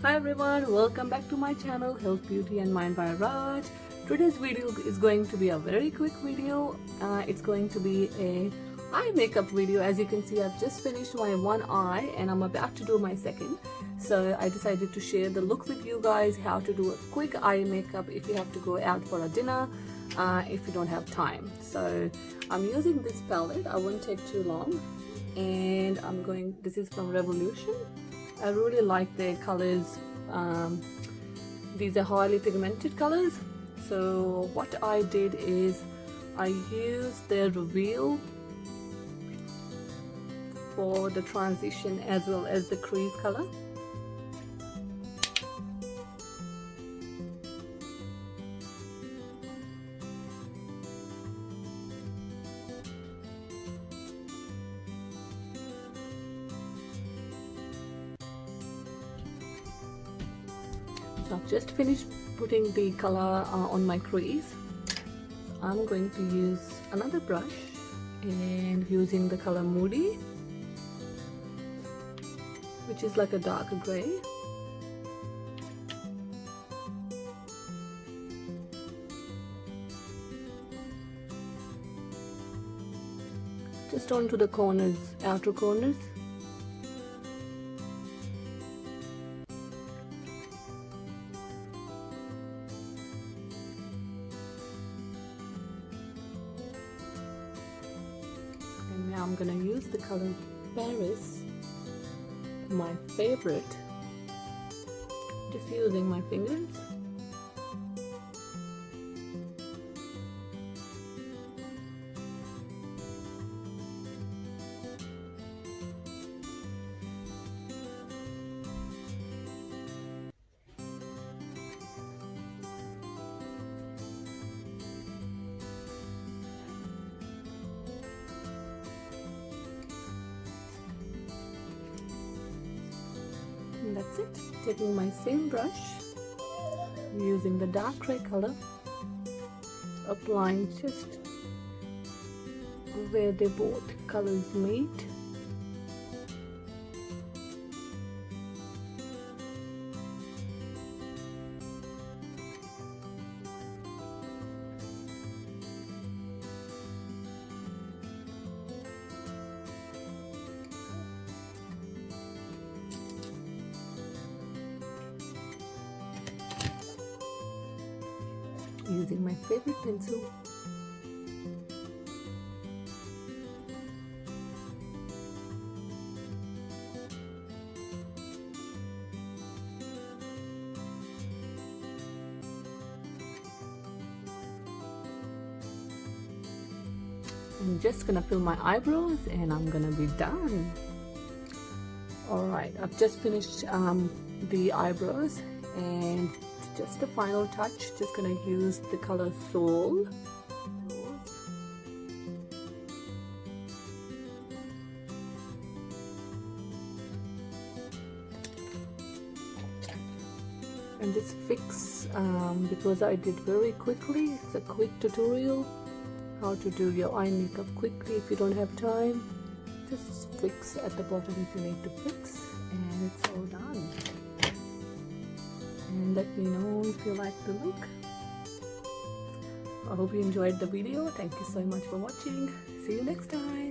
Hi everyone, welcome back to my channel Health, Beauty and Mind by Raj. Today's video is going to be a very quick video. It's going to be a eye makeup video. As you can see, I've just finished my one eye and I'm about to do my second. So I decided to share the look with you guys, how to do a quick eye makeup if you have to go out for a dinner, if you don't have time. So I'm using this palette. I won't take too long. And this is from Revolution. I really like their colors. These are highly pigmented colors. So what I did is I used their reveal for the transition as well as the crease color. So I've just finished putting the color on my crease. I'm going to use another brush and using the color Moody, which is like a darker gray. Just onto the corners, outer corners. And now I'm gonna use the color Paris, my favorite, just using my fingers. And that's it. Taking my same brush, using the dark gray color, applying just where they both colors meet. Using my favorite pencil. I'm just gonna fill my eyebrows and I'm gonna be done. Alright, I've just finished the eyebrows, and just a final touch, just gonna use the color Soul. And this fix, because I did very quickly, it's a quick tutorial how to do your eye makeup quickly. If you don't have time, just fix at the bottom if you need to fix, and it's all done. And let me know if you like the look. I hope you enjoyed the video. Thank you so much for watching. See you next time.